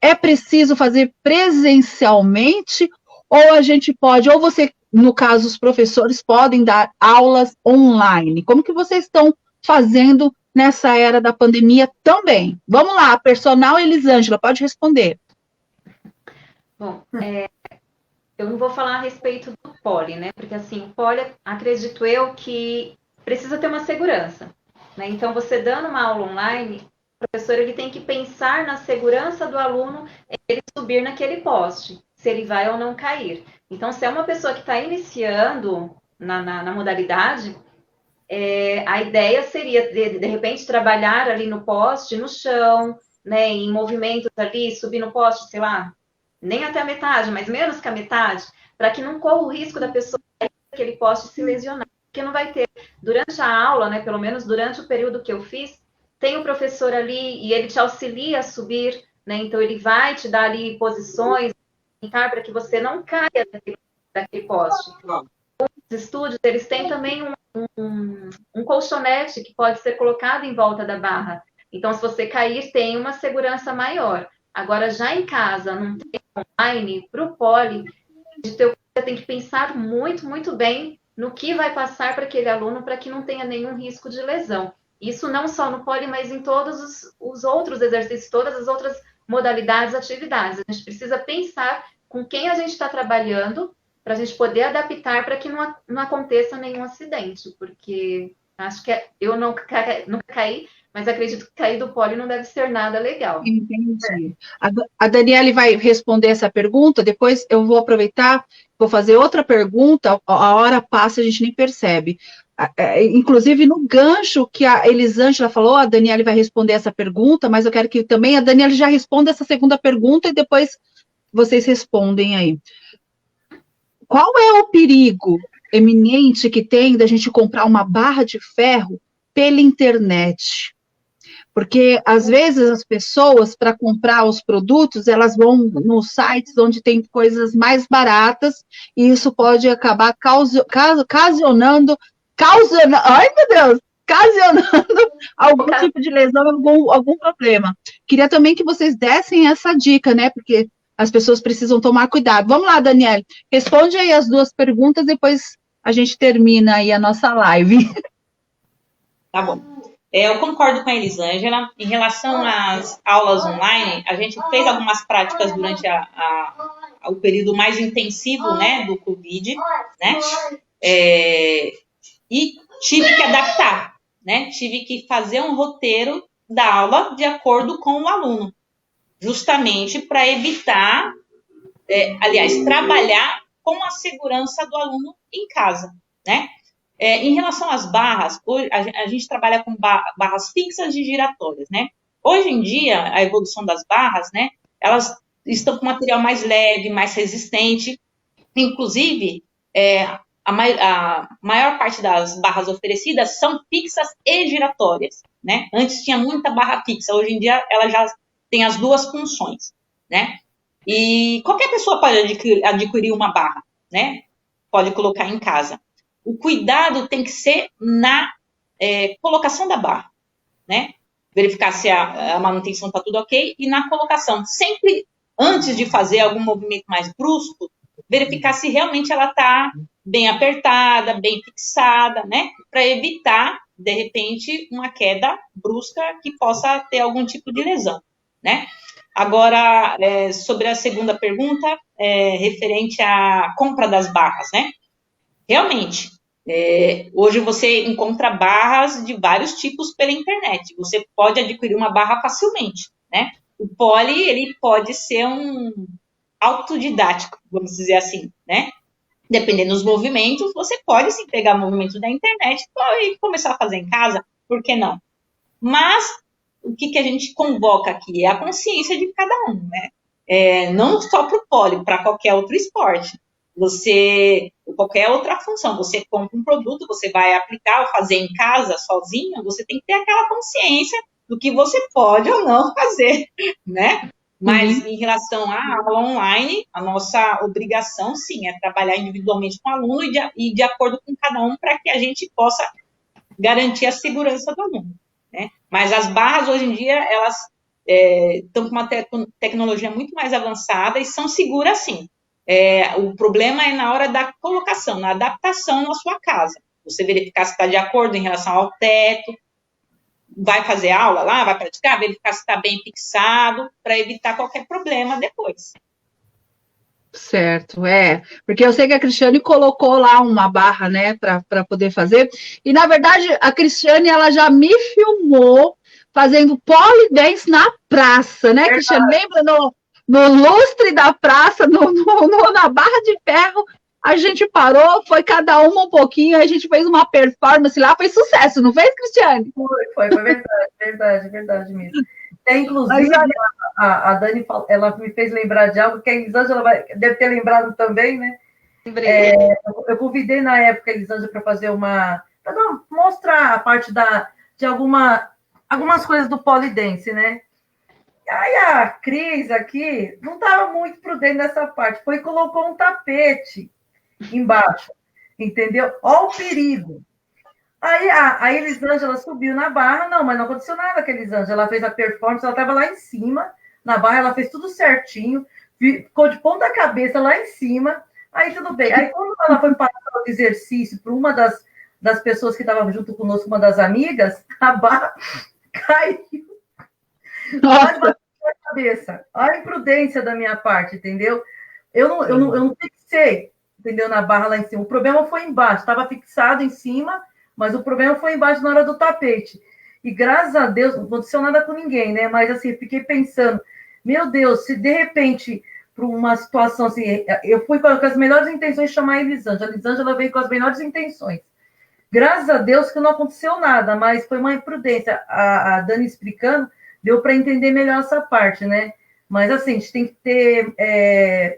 É preciso fazer presencialmente, ou a gente pode, ou você, no caso, os professores podem dar aulas online? Como que vocês estão fazendo nessa era da pandemia também? Vamos lá, a personal Elisângela, pode responder. Bom, eu não vou falar a respeito do poli, né? Porque assim, o poli, acredito eu que precisa ter uma segurança, né? Então, você dando uma aula online, o professor ele tem que pensar na segurança do aluno ele subir naquele poste, se ele vai ou não cair. Então, se é uma pessoa que está iniciando na modalidade, a ideia seria, de repente, trabalhar ali no poste, no chão, né, em movimentos ali, subir no poste, sei lá, nem até a metade, mas menos que a metade, para que não corra o risco da pessoa cair naquele poste e se lesionar. Porque não vai ter, durante a aula, né, pelo menos durante o período que eu fiz, tem o professor ali e ele te auxilia a subir, né, então ele vai te dar ali posições para que você não caia daquele poste. Os estúdios, eles têm também um colchonete que pode ser colocado em volta da barra. Então, se você cair, tem uma segurança maior. Agora, já em casa, não tem online, para o poli, você tem que pensar muito, muito bem no que vai passar para aquele aluno para que não tenha nenhum risco de lesão. Isso não só no poli, mas em todos os outros exercícios, todas as outras modalidades, atividades. A gente precisa pensar com quem a gente está trabalhando para a gente poder adaptar para que não aconteça nenhum acidente, porque acho que eu nunca caí, mas acredito que cair do poli não deve ser nada legal. Entendi. A Daniele vai responder essa pergunta, depois eu vou aproveitar, vou fazer outra pergunta, a hora passa, a gente nem percebe. Inclusive, no gancho que a Elisângela falou, a Daniele vai responder essa pergunta, mas eu quero que também a Daniele já responda essa segunda pergunta e depois vocês respondem aí. Qual é o perigo eminente que tem da gente comprar uma barra de ferro pela internet? Porque, às vezes, as pessoas, para comprar os produtos, elas vão nos sites onde tem coisas mais baratas, e isso pode acabar ocasionando, ai, meu Deus, ocasionando algum tipo de lesão, algum problema. Queria também que vocês dessem essa dica, né? Porque as pessoas precisam tomar cuidado. Vamos lá, Daniele, responde aí as 2 perguntas, depois a gente termina aí a nossa live. Tá bom. Eu concordo com a Elisângela. Em relação às aulas online, a gente fez algumas práticas durante o período mais intensivo, né, do Covid, né? E tive que adaptar, né? Tive que fazer um roteiro da aula de acordo com o aluno, justamente para evitar, trabalhar com a segurança do aluno em casa, né? Em relação às barras, hoje, a gente trabalha com barras fixas e giratórias, né? Hoje em dia, a evolução das barras, né? Elas estão com material mais leve, mais resistente. Inclusive, a maior parte das barras oferecidas são fixas e giratórias, né? Antes tinha muita barra fixa, hoje em dia ela já tem as 2 funções, né? E qualquer pessoa pode adquirir uma barra, né? Pode colocar em casa. O cuidado tem que ser na colocação da barra, né? Verificar se a manutenção está tudo ok, e na colocação, sempre antes de fazer algum movimento mais brusco, verificar se realmente ela está bem apertada, bem fixada, né? Para evitar, de repente, uma queda brusca que possa ter algum tipo de lesão, né? Agora, sobre a segunda pergunta, referente à compra das barras, né? Realmente, hoje você encontra barras de vários tipos pela internet. Você pode adquirir uma barra facilmente, né? O Poly, ele pode ser um autodidático, vamos dizer assim, né? Dependendo dos movimentos, você pode sim pegar movimentos da internet e começar a fazer em casa, por que não? Mas o que a gente convoca aqui é a consciência de cada um, né? Não só para o Poly, para qualquer outro esporte. Qualquer outra função, você compra um produto, você vai aplicar ou fazer em casa sozinho, você tem que ter aquela consciência do que você pode ou não fazer, né? Mas em relação à aula online, a nossa obrigação, sim, é trabalhar individualmente com o aluno e de acordo com cada um para que a gente possa garantir a segurança do aluno, né? Mas as barras, hoje em dia, elas estão com uma tecnologia muito mais avançada e são seguras, sim. O problema é na hora da colocação, na adaptação na sua casa. Você verificar se está de acordo em relação ao teto, vai fazer aula lá, vai praticar, verificar se está bem fixado, para evitar qualquer problema depois. Certo, porque eu sei que a Cristiane colocou lá uma barra, né, para poder fazer, e na verdade a Cristiane, ela já me filmou fazendo pole dance na praça, né, Cristiane? Lembra no lustre da praça, na barra de ferro, a gente parou, foi cada uma um pouquinho, a gente fez uma performance lá, foi sucesso, não fez, Cristiane? Foi verdade mesmo. Inclusive, a Dani, ela me fez lembrar de algo que a Elisângela deve ter lembrado também, né? Eu convidei na época a Elisângela para fazer para mostrar a parte de algumas coisas do pole dance, né? Aí a Cris aqui não estava muito prudente nessa parte, foi e colocou um tapete embaixo, entendeu? Olha o perigo. Aí a Elisângela subiu na barra, mas não aconteceu nada com a Elisângela, ela fez a performance, ela estava lá em cima, na barra, ela fez tudo certinho, ficou de ponta cabeça lá em cima, aí tudo bem. Aí quando ela foi passar o exercício para uma das pessoas que estavam junto conosco, uma das amigas, a barra caiu. Nossa. A cabeça. A imprudência da minha parte, entendeu? Eu não fixei, entendeu? Na barra lá em cima. O problema foi embaixo, estava fixado em cima, mas o problema foi embaixo na hora do tapete. E graças a Deus, não aconteceu nada com ninguém, né? Mas assim, fiquei pensando, meu Deus, se de repente, para uma situação assim, eu fui com as melhores intenções de chamar a Elisângela. A Elisângela veio com as melhores intenções. Graças a Deus que não aconteceu nada, mas foi uma imprudência. A Dani explicando, deu para entender melhor essa parte, né? Mas, assim, a gente tem que ter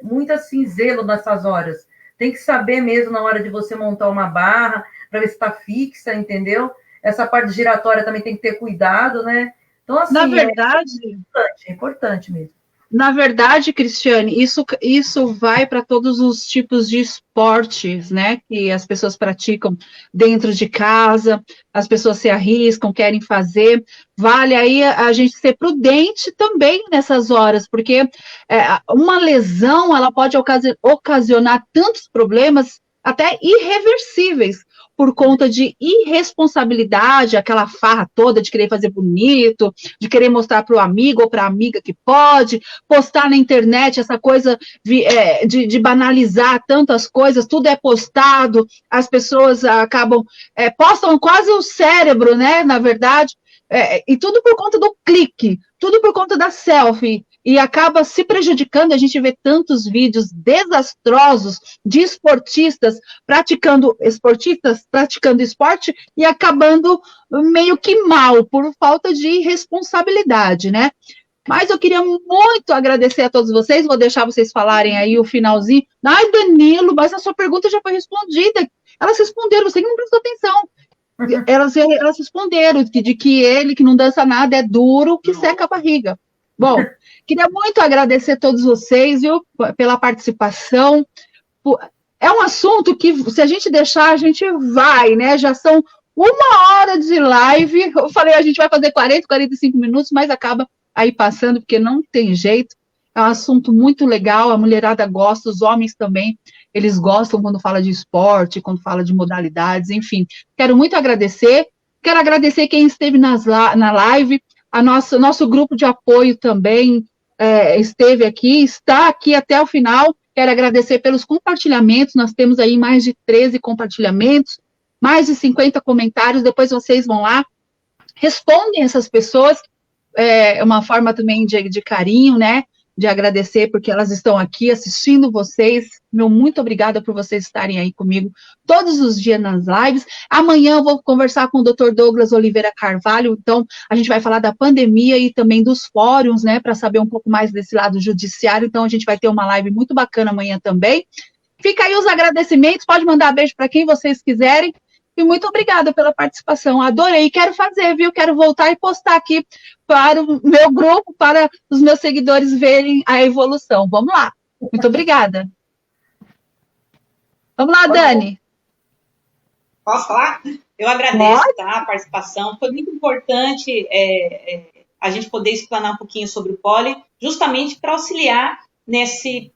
muito, assim, zelo nessas horas. Tem que saber mesmo na hora de você montar uma barra, para ver se está fixa, entendeu? Essa parte giratória também tem que ter cuidado, né? Então, assim, Na verdade, é importante mesmo. Na verdade, Cristiane, isso vai para todos os tipos de esportes, né, que as pessoas praticam dentro de casa, as pessoas se arriscam, querem fazer. Vale aí a gente ser prudente também nessas horas, porque uma lesão ela pode ocasionar tantos problemas até irreversíveis por conta de irresponsabilidade, aquela farra toda de querer fazer bonito, de querer mostrar para o amigo ou para a amiga que pode, postar na internet, essa coisa de banalizar tantas coisas, tudo é postado, as pessoas acabam, postam quase o cérebro, né, na verdade, e tudo por conta do clique, tudo por conta da selfie, e acaba se prejudicando. A gente vê tantos vídeos desastrosos de esportistas praticando esporte e acabando meio que mal, por falta de responsabilidade, né? Mas eu queria muito agradecer a todos vocês, vou deixar vocês falarem aí o finalzinho. Ai, Danilo, mas a sua pergunta já foi respondida. Elas responderam, você que não prestou atenção. Elas responderam de que ele, que não dança nada, é duro, que seca a barriga. Bom, queria muito agradecer a todos vocês, viu, pela participação. É um assunto que, se a gente deixar, a gente vai, né? Já são 1 hora de live. Eu falei, a gente vai fazer 40, 45 minutos, mas acaba aí passando, porque não tem jeito. É um assunto muito legal, a mulherada gosta, os homens também, eles gostam quando fala de esporte, quando fala de modalidades, enfim. Quero muito agradecer, quero agradecer quem esteve na live, nosso grupo de apoio também esteve aqui, está aqui até o final. Quero agradecer pelos compartilhamentos, nós temos aí mais de 13 compartilhamentos, mais de 50 comentários, depois vocês vão lá, respondem essas pessoas, é uma forma também de carinho, né, de agradecer, porque elas estão aqui assistindo vocês. Meu muito obrigada por vocês estarem aí comigo todos os dias nas lives. Amanhã eu vou conversar com o Dr. Douglas Oliveira Carvalho, então a gente vai falar da pandemia e também dos fóruns, né, para saber um pouco mais desse lado judiciário, então a gente vai ter uma live muito bacana amanhã também. Fica aí os agradecimentos, pode mandar beijo para quem vocês quiserem, e muito obrigada pela participação, adorei, quero fazer, viu, quero voltar e postar aqui para o meu grupo, para os meus seguidores verem a evolução. Vamos lá. Muito obrigada. Vamos lá, Dani. Posso falar? Eu agradeço, tá, a participação. Foi muito importante a gente poder explanar um pouquinho sobre o poli, justamente para auxiliar nesse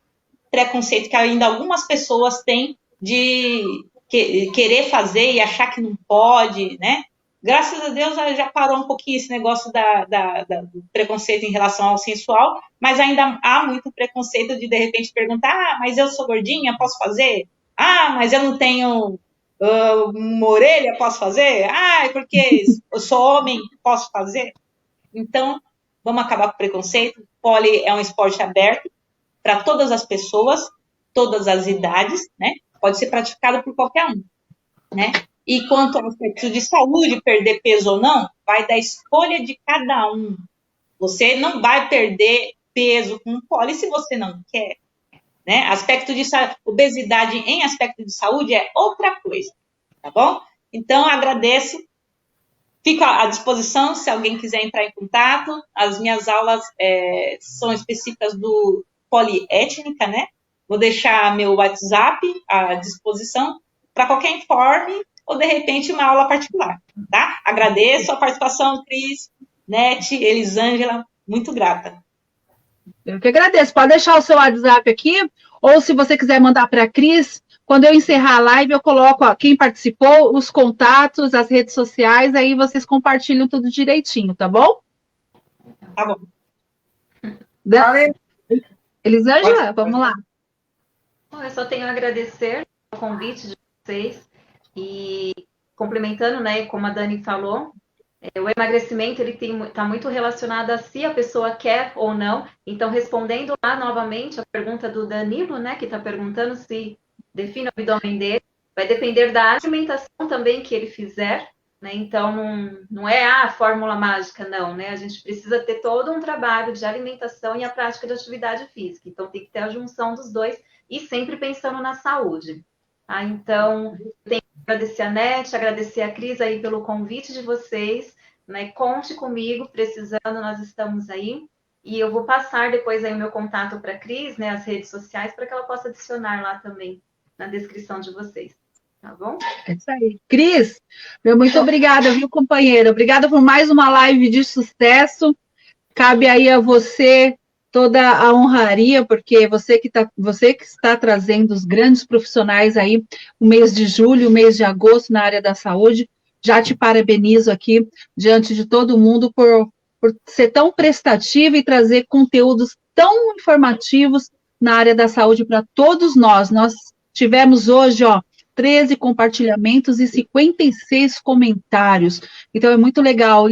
preconceito que ainda algumas pessoas têm de querer fazer e achar que não pode, né? Graças a Deus já parou um pouquinho esse negócio do preconceito em relação ao sensual, mas ainda há muito preconceito de repente perguntar, mas eu sou gordinha, posso fazer? Mas eu não tenho uma orelha, posso fazer? Porque eu sou homem, posso fazer? Então, vamos acabar com o preconceito. O poli é um esporte aberto para todas as pessoas, todas as idades, né? Pode ser praticado por qualquer um, né? E quanto ao aspecto de saúde, perder peso ou não, vai da escolha de cada um. Você não vai perder peso com poli se você não quer, né? Aspecto de obesidade em aspecto de saúde é outra coisa, tá bom? Então, agradeço. Fico à disposição se alguém quiser entrar em contato. As minhas aulas são específicas do poliétnica, né? Vou deixar meu WhatsApp à disposição para qualquer informe ou, de repente, uma aula particular, tá? Agradeço a participação, Cris, Nete, Elisângela, muito grata. Eu que agradeço. Pode deixar o seu WhatsApp aqui, ou se você quiser mandar para a Cris, quando eu encerrar a live, eu coloco quem participou, os contatos, as redes sociais, aí vocês compartilham tudo direitinho, tá bom? Tá bom. Valeu. Elisângela, vamos lá. Eu só tenho a agradecer o convite de vocês e complementando, né, como a Dani falou, o emagrecimento ele está muito relacionado a se a pessoa quer ou não. Então, respondendo lá novamente a pergunta do Danilo, né, que está perguntando se define o abdômen dele, vai depender da alimentação também que ele fizer, né? Então, não é a fórmula mágica, não, né? A gente precisa ter todo um trabalho de alimentação e a prática de atividade física. Então, tem que ter a junção dos dois e sempre pensando na saúde. Tá? Então, eu tenho que agradecer a Nete, agradecer a Cris aí pelo convite de vocês, né? Conte comigo, precisando, nós estamos aí. E eu vou passar depois aí o meu contato para a Cris, né, as redes sociais, para que ela possa adicionar lá também na descrição de vocês, tá bom? É isso aí. Cris, muito obrigada, viu, companheira? Obrigada por mais uma live de sucesso. Cabe aí a você toda a honraria, porque você que está trazendo os grandes profissionais aí, o mês de julho, o mês de agosto na área da saúde. Já te parabenizo aqui diante de todo mundo por ser tão prestativa e trazer conteúdos tão informativos na área da saúde para todos nós. Nós tivemos hoje, 13 compartilhamentos e 56 comentários. Então, é muito legal.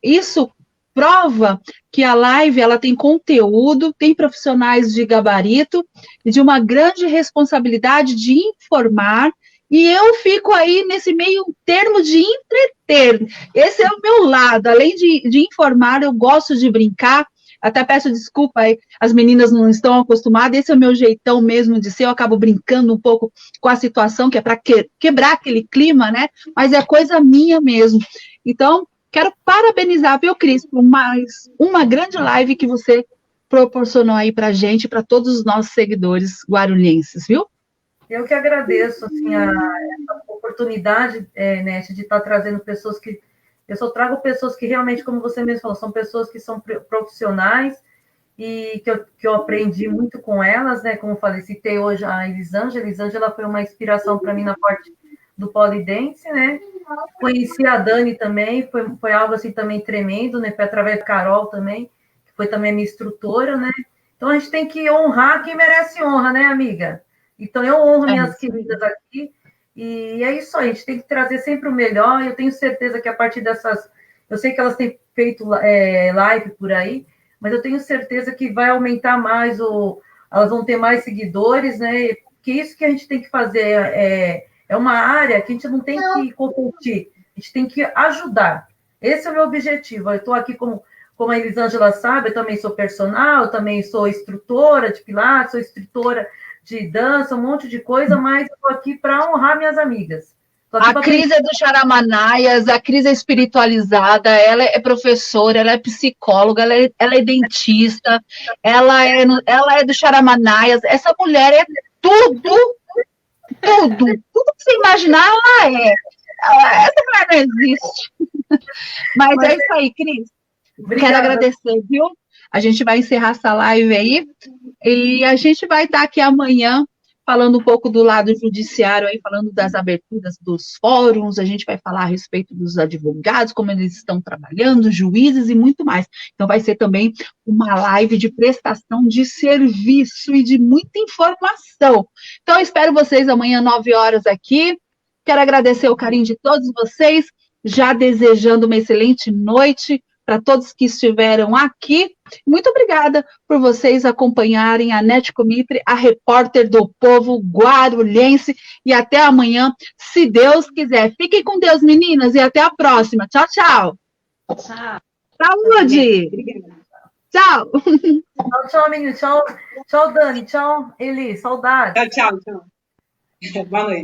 Isso prova que a live ela tem conteúdo, tem profissionais de gabarito e de uma grande responsabilidade de informar. E eu fico aí nesse meio termo de entreter. Esse é o meu lado. Além de informar, eu gosto de brincar. Até peço desculpa aí, as meninas não estão acostumadas. Esse é o meu jeitão mesmo de ser. Eu acabo brincando um pouco com a situação, que é para quebrar aquele clima, né? Mas é coisa minha mesmo. Então, quero parabenizar, viu, Cris, por mais uma grande live que você proporcionou aí para a gente, para todos os nossos seguidores guarulhenses, viu? Eu que agradeço, assim, a oportunidade, Nete, de estar trazendo pessoas que... Eu só trago pessoas que realmente, como você mesmo falou, são pessoas que são profissionais e que eu aprendi muito com elas, né? Como eu falei, citei hoje a Elisângela. A Elisângela foi uma inspiração para mim na parte do polidense, né? Conheci a Dani também, foi algo assim também tremendo, né? Foi através da Carol também, que foi também minha instrutora, né? Então a gente tem que honrar quem merece honra, né, amiga? Então eu honro minhas queridas aqui, e é isso aí, a gente tem que trazer sempre o melhor. Eu tenho certeza que a partir dessas... Eu sei que elas têm feito live por aí, mas eu tenho certeza que vai aumentar mais, elas vão ter mais seguidores, né? Porque isso que a gente tem que fazer é uma área que a gente não tem que competir, a gente tem que ajudar. Esse é o meu objetivo. Eu estou aqui, como a Elisângela sabe, eu também sou personal, eu também sou instrutora de pilates, sou instrutora de dança, um monte de coisa, mas eu estou aqui para honrar minhas amigas. A Cris é do Charamanaias, a Cris é espiritualizada, ela é professora, ela é psicóloga, ela é dentista, ela é do Charamanaias. Essa mulher é tudo que você imaginar, ela é. Essa mulher não existe. Mas é isso aí, Cris. Obrigada. Quero agradecer, viu? A gente vai encerrar essa live aí e a gente vai estar aqui amanhã falando um pouco do lado judiciário, aí, falando das aberturas dos fóruns. A gente vai falar a respeito dos advogados, como eles estão trabalhando, juízes e muito mais. Então, vai ser também uma live de prestação de serviço e de muita informação. Então, eu espero vocês amanhã, 9 horas aqui. Quero agradecer o carinho de todos vocês, já desejando uma excelente noite para todos que estiveram aqui. Muito obrigada por vocês acompanharem a Nete Comitre, a repórter do povo guarulhense. E até amanhã, se Deus quiser. Fiquem com Deus, meninas, e até a próxima. Tchau, tchau. Tchau. Saúde. Tchau. Tchau, menino. Tchau, Dani. Tchau, Eli. Saudade. Tchau. Boa noite.